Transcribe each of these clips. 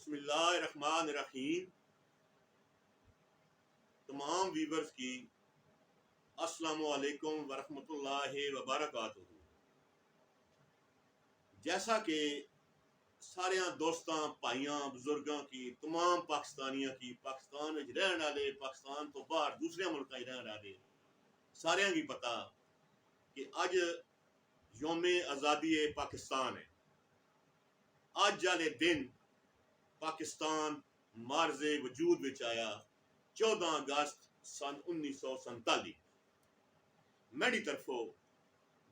بسم اللہ الرحمن الرحیم. تمام ویورز کی السلام علیکم ورحمۃ اللہ وبرکاتہ. جیسا کہ سارے دوستاں بھائیاں بزرگاں کی تمام پاکستانیاں کی پاکستان میں رہن والے پاکستان تو باہر دوسرے ملکوں میں رہن والے سارے کی پتہ کہ اج یوم آزادی پاکستان ہے. اج والے دن پاکستان مارز وجود وچ آیا 14 اگست سن 1947. میری طرفوں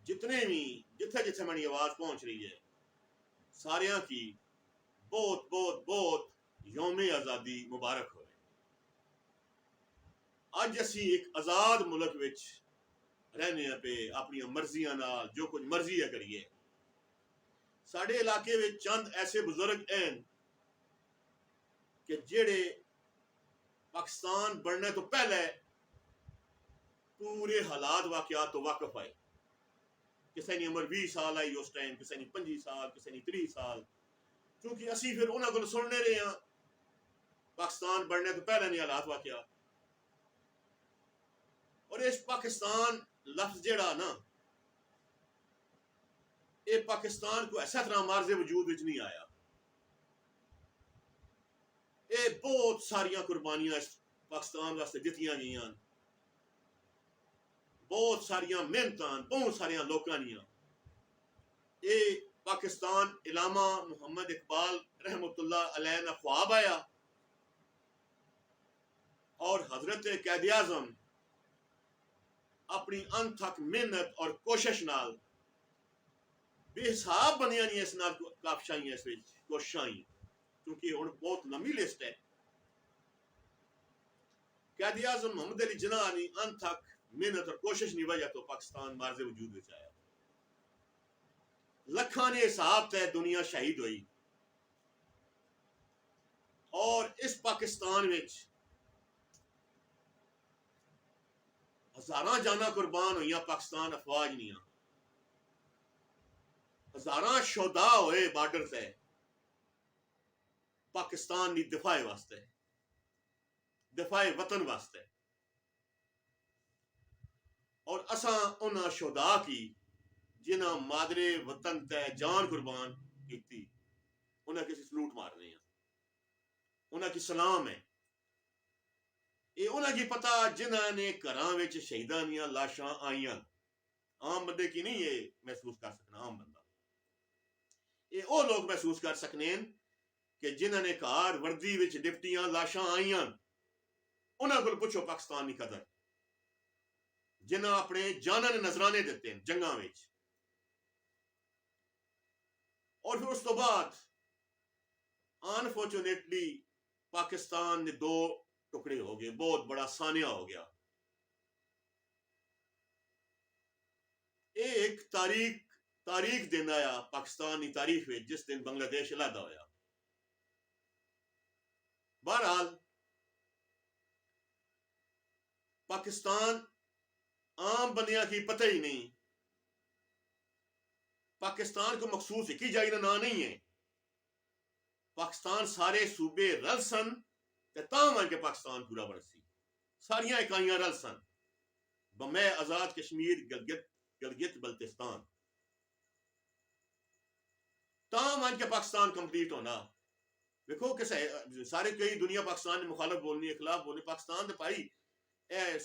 جتنے بھی جتھے جتھے میری آواز پہنچ رہی ہے ساریاں کی بہت بہت بہت یوم آزادی مبارک ہوئے. اج اسی ایک آزاد ملک وچ رہنے پہ اپنی مرضیاں نال جو کچھ مرضی ہے کریے. ساڈے علاقے میں چند ایسے بزرگ ہیں کہ جڑے پاکستان بننے تو پہلے پورے حالات واقعات تو واقف آئے. کسی نے عمر 20 سال آئی اس ٹائم, کسی نے 25 سال, کسی نے 30 سال. کیونکہ اسی پھر انہوں کو سننے رہے ہیں پاکستان بننے تو پہلے نہیں حالات واقعات. اور اس پاکستان لفظ جڑا نا یہ پاکستان کو ایسا طرح مارز وجود وچ نہیں آیا. یہ بہت ساریاں قربانیاں اس پاکستان واسطے دتیاں گئیاں, بہت ساریاں محنتاں بہت ساریاں لوکاں دیاں. یہ پاکستان علامہ محمد اقبال رحمۃ اللہ علیہ نے خواب آیا اور حضرت قائد اعظم اپنی انتھک محنت اور کوشش نال بے حساب بنیاں نہیں اس نال کافشائیں اس وچ کوششاں, کیونکہ ہن بہت لمبی لسٹ ہے. قائد اعظم محمد علی جناح نے انتھک محنت اور کوشش کی وجہ تو پاکستان مارز وجود وچ آیا. لکھاں نے حساب تے دنیا شہید ہوئی اور اس پاکستان وچ ہزاراں جاناں قربان ہوئیاں پاکستان افواج نیاں. ہزاراں شہداء ہوئے بارڈر تے پاکستان دی دفاع واسطے, دفاع وطن واسطے. اور اساں انہاں شہداء کی جنہاں مادر وطن تے جان قربان کیتی انہاں کی سلوٹ مار رہے ہیں, انہاں کی سلام ہے. یہ انہاں کی پتہ جنہاں نے گھراں وچ شہیداں دیاں لاشاں آئیاں. عام بندے کی نہیں یہ محسوس کر سکنا. عام بندہ یہ وہ لوگ محسوس کر سکنے کہ جنہاں نے کار وردی وچ ڈپٹیاں لاشاں آئیاں انہاں کو پوچھو پاکستان کی قدر, جنہاں اپنے جاناں نے نذرانے دیتے ہیں جنگاں وچ. اور پھر اس تو بعد انفارچونیٹلی پاکستان نے دو ٹکڑے ہو گئے, بہت بڑا سانیہ ہو گیا. ایک تاریخ دن آیا پاکستانی تاریخ میں جس دن بنگلہ دیش علیحدہ ہویا. بہرحال پاکستان عام بندیاں کی پتہ ہی نہیں. پاکستان کو مخصوص ایک ہی جگہ کا نام نہیں ہے. پاکستان سارے صوبے رل سن تے تاں مان کے پاکستان پورا بن سی. ساریاں اکائیاں رل سن بمے آزاد کشمیر گلگت بلتستان تاں مان کے پاکستان کمپلیٹ ہونا. دیکھو کہ سارے کئی دنیا پاکستان نے مخالف بولنی ہے خلاف بولنی. پاکستان دے بھائی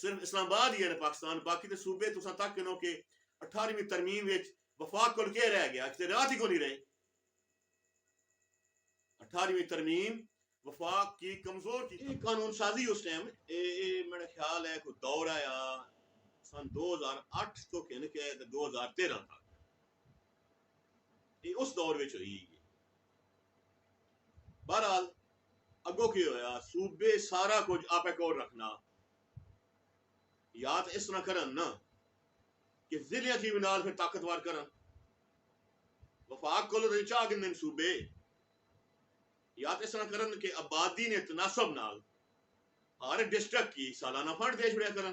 صرف اسلام آباد ہی ہے پاکستان, باقی تے صوبے تساں تک کنو کہ 18ویں ترمیم وچ وفاق کول کے رہ گیا, اختیارات ہی کو نہیں رہے. 18ویں ترمیم وفاق کی کمزور کی قانون سازی اس ٹائم میرا خیال ہے کوئی دور آیا سن 2008 تو کہنے کے 2013 تک, یہ اس دور وچ ہوئی. بہرحال اگوں کی ہویا صوبے سارا کچھ آپ کول رکھنا, یا تو اس طرح کرن نا کہ ضلع کی بنال پھر طاقتور کرن. وفاق کو تو چاہ گن صوبے, یا تو اس طرح کرن کہ آبادی نے تناسب نال ہر ڈسٹرکٹ کی سالانہ فنڈ دے چھڑیا کرن.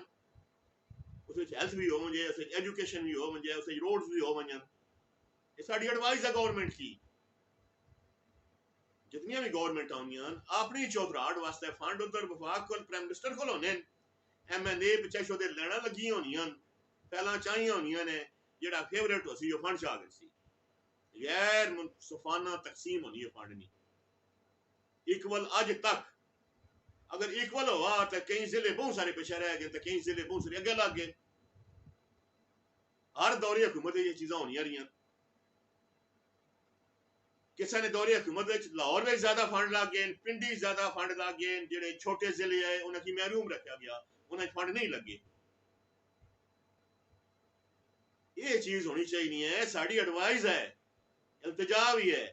اس وچ ہیلتھ بھی ہو ونجے, اس وچ ایجوکیشن بھی ہو ونجے, اس وچ روڈز بھی ہو ونجن. یہ ساری ایڈوائز ہے گورنمنٹ کی. جتنی بھی گورنمنٹ آنیاں اپنی چوتھراہٹ واسطے فنڈ ادھر وفاق کو پرائم منسٹر کو ہونے ایم این اے پچھے شو دے لینا لگی ہونیاں پہلا چاہیے ہونیاں نے جڑا فیورٹ ہو سی وہ فنڈ چاہ گئی سی غیر منصفانہ تقسیم ہونی ہے فنڈ نہیں ایکول اج تک اگر ایکول ہوا تو کئی ضلع بہت سارے پیچھے رہ گئے تو کئی ضلع بہت سارے اگے لگ گئے ہر دوری حکومت یہ چیزاں ہونی رہی کسی نے دوری حکومت لاہور میں زیادہ فنڈ لگ گئے پنڈی زیادہ فنڈ لگ گئے جڑے چھوٹے ضلع ہے انہیں کی محروم رکھا گیا انہیں فنڈ نہیں لگے یہ چیز ہونی چاہیے ہے ساری ایڈوائز ہے التجا بھی ہے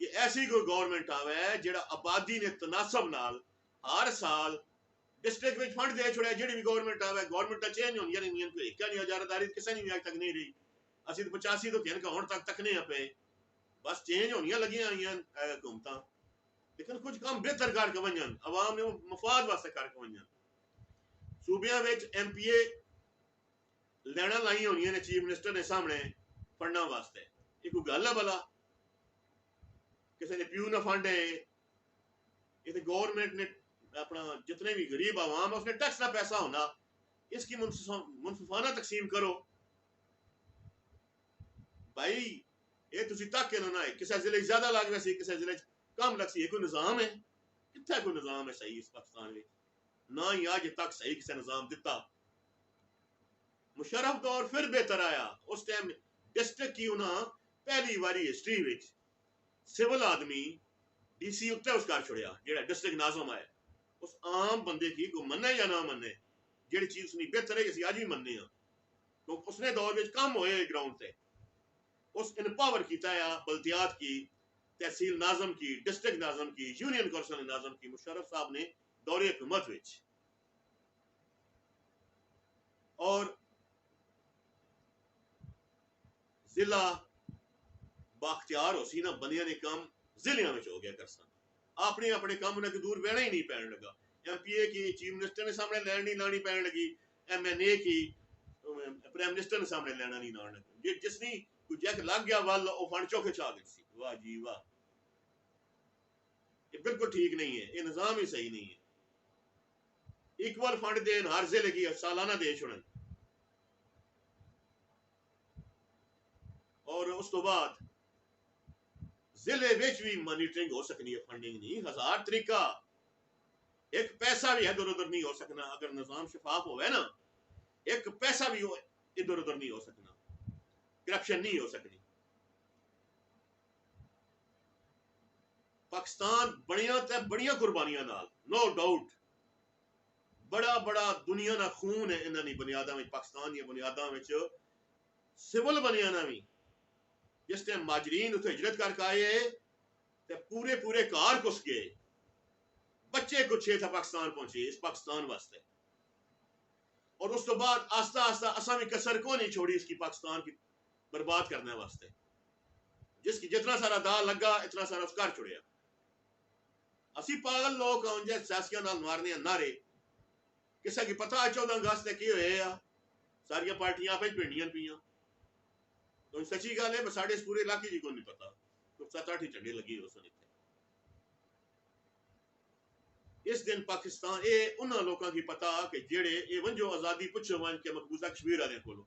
کہ ایسی کوئی گورنمنٹ آوے جڑا آبادی نے تناسب نال ہر سال ڈسٹرکٹ میں فنڈ دے چھوڑے جڑی بھی گورنمنٹ آوے گورنمنٹ چینج ہونی رہی کوئی کیا نہیں اجارہ کسی نے بھی آج تک نہیں رہی اسی تو 85 تو کہن کا ہون تک تکنے پہ بس چینج ہونیاں لگیاں آئیاں حکومتاں لیکن کچھ کام بہتر کر کے ونجن عوام نے مفاد واسطے کر کے ونجن صوبیاں وچ ایم پی اے لینا لائی ہونیاں نے چیف منسٹر نے سامنے فنڈاں واسطے یہ کوئی گل ہے بلا کسی نے پیو نہ فنڈ ہے یہ تو گورنمنٹ نے اپنا جتنے بھی غریب عوام ہے اس نے ٹیکس کا پیسہ ہونا اس کی منصفانہ تقسیم کرو بھائی یہ تسی تک کے نہ کسی ضلع زیادہ لگ رہا سی کسی ضلع کم لگ سی یہ کوئی نظام ہے کتنا کوئی نظام ہے صحیح اس پاکستان میں نہ ہی آج تک صحیح کسی نظام دیتا مشرف دور پھر بہتر آیا اس ٹائم ڈسٹرکٹ کی انہاں پہلی باری ہسٹری وچ سول آدمی ڈی سی اتنے اس کر چھڑیا جہاں ڈسٹرکٹ ناظم ہے اس عام بندے کی کو مننے یا نہ مننے جہی چیز نہیں بہتر ہے اسی اج بھی مننے ہاں تو اس نے دور میں کم ہوئے گراؤنڈ سے اس انپاور کیتا ہے بلدیات کی تحصیل ناظم کی ڈسٹرکٹ ناظم کی یونین کونسل ناظم کی مشرف صاحب نے دور حکومت وچ اور ضلع باختیار ہو سی نا بندیاں نے کام ضلع میں ہو گیا کرسن اپنے اپنے کام انہیں دور بہنا ہی نہیں پہن لگا ایم پی اے کی چیف منسٹر نے سامنے لینڈ نہیں لانی پہن لگی ایم این اے کی پرائم منسٹر نے سامنے لینا نہیں لانا لگا جس نے کوئی جیک لگ گیا وال وہ فنڈ چوکے چاہ گئی سی واہ جی واہ یہ بالکل ٹھیک نہیں ہے یہ نظام ہی صحیح نہیں ہے ایکول فنڈ دین ہر ضلع کی سالانہ دے چھوڑن اور اس تو بعد ضلع وچ بھی مانیٹرنگ ہو سکنی ہے فنڈنگ نہیں ہزار طریقہ ایک پیسہ بھی ادھر ادھر نہیں ہو سکنا اگر نظام شفاف ہوئے نا ایک پیسہ بھی ادھر ادھر نہیں ہو سکنا کرپشن نہیں ہو سکنی پاکستان بڑیاں تے بڑیاں قربانیاں نال نو ڈاؤٹ بڑا بڑا دنیا نا خون ہے انہاں دی بنیاداں وچ پاکستان دی بنیاداں وچ سول بنیاداں وی جس ٹائم مہاجرین اتنے ہجرت کر کے آئے تے پورے پورے کار کس گئے بچے کچھ تھا پاکستان پہنچے اس پاکستان واسطے اور اس تو بعد آستہ آستہ اساں بھی کسر کو نہیں چھوڑی اس کی پاکستان کی برباد کرنے واسطے جس کی جتنا سارا دا لگا اتنا سارا اس کر چھڑیا اسی پاگل لوگ ہوں جے سیاسیاں نال مارنے نعرے کسے کی پتہ 14 اگست کی ہوئے آ ساری پارٹیاں پہ پنڈیاں پیاں تو سچی گل ہے ساڈے اس پورے علاقے جی کو نہیں پتا تو 7-8 ہی جھنڈے لگی ہو سن اس دن پاکستان اے انہاں لوکاں کی پتا کہ جڑے اے ونجو آزادی پچھو ون کے مقبوضہ کشمیر والے کولو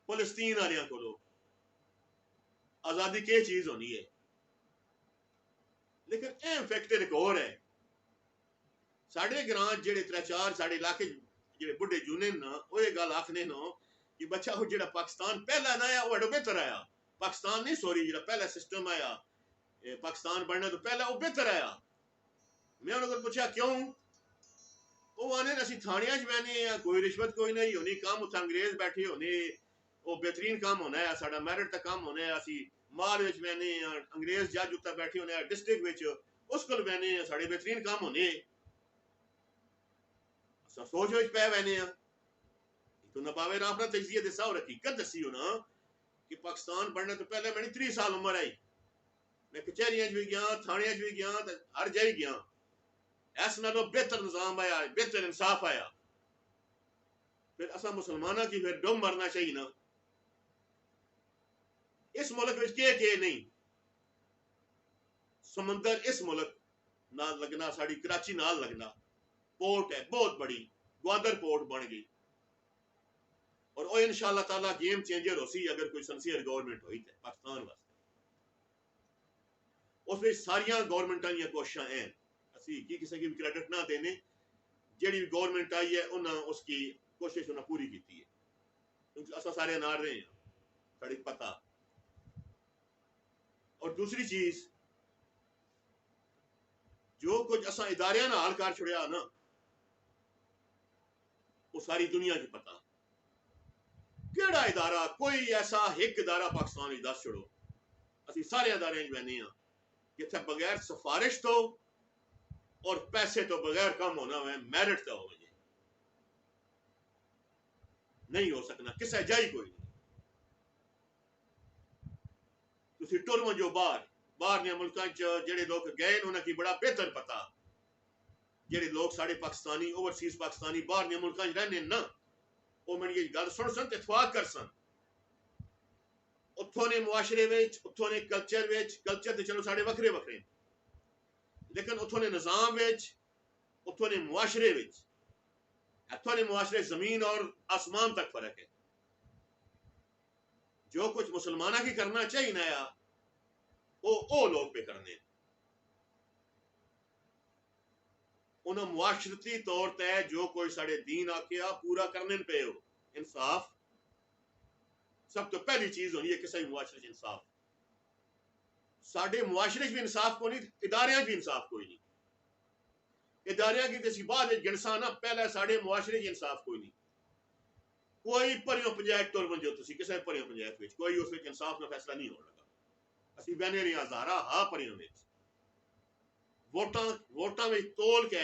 فلسطین والے کولو آزادی کی چیز ہونی ہے لیکن اہم فیکٹر ایک اور ہے ساڈے گران جڑے 3-4 ساڈے علاقے جڑے بڈھے جونے نا وہ یہ گل آکھنے نو کہ بچہ وہ جڑا پاکستان پہلا نہ آیا وہ اڈو بہتر آیا پاکستان نہیں سوری جڑا پہلا سسٹم آیا پاکستان بننے تو پہلا وہ بہتر آیا میں انہوں کو پوچھا کیوں وہ آنے اسی تھانیاں چ بہنے ہیں کوئی رشوت کوئی نہیں ہونی کام اتنے انگریز بیٹھے ہونے وہ بہترین کام ہونا ہے ساڈا میرٹ تک کام ہونا ہے اسی مال وچ بہنے ہیں انگریز جج اتنے بیٹھے ہونے ڈسٹرکٹ وچ اس کو بہنے ہیں ساڈے بہترین کام ہونے سوچ وچ پہ بہنے ہیں تو نہ پاوے اپنا تجزیہ دسا اور حقیقت دسی ہو نا کہ پاکستان بننے تو پہلے میں 30 سال عمر آئی میں کچہریاں بھی گیا تھانے بھی گیا ہر جگہ گیا ایسا نہ بہتر نظام آیا بہتر انصاف آیا پھر اسا مسلمانوں کی پھر ڈم مرنا چاہیے نا اس ملک میں کہ نہیں سمندر اس ملک نال لگنا، ساری کراچی نال لگنا، پورٹ ہے بہت بڑی، گوادر پورٹ بن گئی، اور وہ انشاءاللہ تعالی گیم چینجر ہو سی اگر کوئی سنسیئر گورنمنٹ ہوئی تے پاکستان واسطے. اس میں ساریاں گورنمنٹاں دیا کوششاں ہیں، اسی کی کسی کی بھی کریڈٹ نہ دینے، جیڑی بھی گورنمنٹ آئی ہے انہاں اس کی کوشش انہاں پوری کیتی ہے، کیونکہ اساں سارے نال رہے ہیں، ساڑی پتہ. اور دوسری چیز جو کچھ اساں اداریاں نہ حال کر چھڑیا نا وہ ساری دنیا کی پتہ. کیڑا ادارہ، کوئی ایسا ایک ادارہ پاکستان ہی دس چھڑو، اسی سارے ادارے بہنے ہیں جتھے بغیر سفارش تو اور پیسے تو بغیر کام ہونا ہے، میرٹ تو ہو جائے نہیں ہو سکنا کسے جائی کوئی نہیں. تسی ٹرم جو باہر نے ملکاں جڑے لوگ گئے انہاں کی بڑا بہتر پتہ، جڑے لوگ ساڑے پاکستانی اوورسیز پاکستانی باہر نے ملکاں رہنے نا، وہ میں یہ گل سن سن اتفاق کر سن. اتھوں نے معاشرے وچ، اتھوں نے کلچر وچ، کلچر تے چلو ساڑے وکھرے وکھرے، لیکن اتھوں نے نظام وچ، اتھوں نے معاشرے وچ، اتھوں نے معاشرے زمین اور آسمان تک فرق ہے. جو کچھ مسلمانہ کی کرنا چاہیے نا وہ لوگ پہ کرنے، انہوں معاشرتی طور تے جو کوئی ساڑے دین آکیا پورا کرنے پہ ہو. انصاف سب تو پہلی چیز ہونی ہے کسی معاشرے انصاف. ساڑے معاشرے بھی انصاف کو نہیں، اداریاں بھی انصاف کوئی نہیں. اداریاں کی تسی بعد گنسانا، پہلے ساڑے معاشرے انصاف کوئی نہیں. کوئی پریوں پنجایت ٹر بن جو تسی کسے پریوں پنجایت وچ کوئی اس وچ انصاف نہ فیصلہ نہیں ہو لگا. اسی بہنے رہی ہزارہ ہاں پریوں وچ ووٹاں وچ تول کے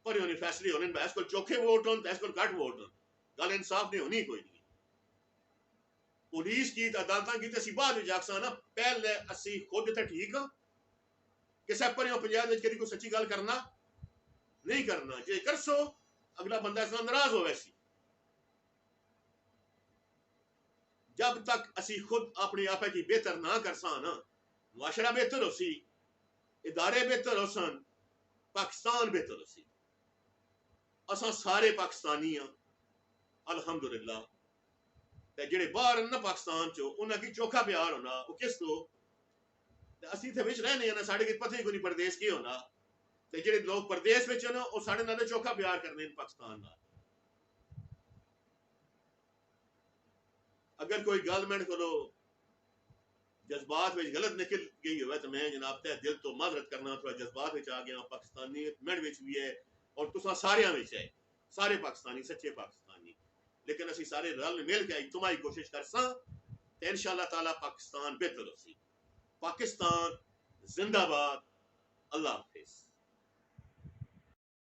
پریوں نے فیصلے ہونے، اس کو چوکھے ووٹ ہون اس کو گھٹ ووٹ ہون، گل انصاف نہیں ہونی کوئی نہیں. پولیس کی عدالتاں کی تے بعد وچ آکساں نا، پہلے اسی خود تے ٹھیک ہاں، کسے پریوں پنجایت وچ کدی کوئی سچی گل کرنا نہیں کرنا، جے کرسو اگلا بندہ اس نال ناراض ہوے سی. جب تک اسی خود اپنی آپ کی بہتر نہ کرساں نا، معاشرہ بہتر ہو سی، ادارے بہتر ہو سن، پاکستان بہتر ہو سی. اساں سارے پاکستانی ہاں الحمدللہ، تے جڑے باہر نا پاکستان چو انہاں کی چوکھا پیار ہونا، وہ کس تو اسی تے وچ رہنے ہیں نا، ساڑے کی پتہ ہی کوئی پردیس کی ہونا، تے جڑے لوگ پردیس وچ نا وہ ساڑے نال چوکھا پیار کرنے پاکستان نال. اگر کوئی گل میں کو جذبات میں غلط نکل گئی ہوئے تو میں جناب تے دل تو معذرت کرنا، تھوڑا جذبات میں آ گیا. پاکستانی منڈ وچ بھی ہے اور تساں ساریاں وچ ہے، سارے پاکستانی سچے پاکستانی، لیکن اسی سارے رل مل کے تمہاری کوشش کرساں تے انشاءاللہ تعالی پاکستان بہتر ہو سی. پاکستان زندہ باد. اللہ حافظ.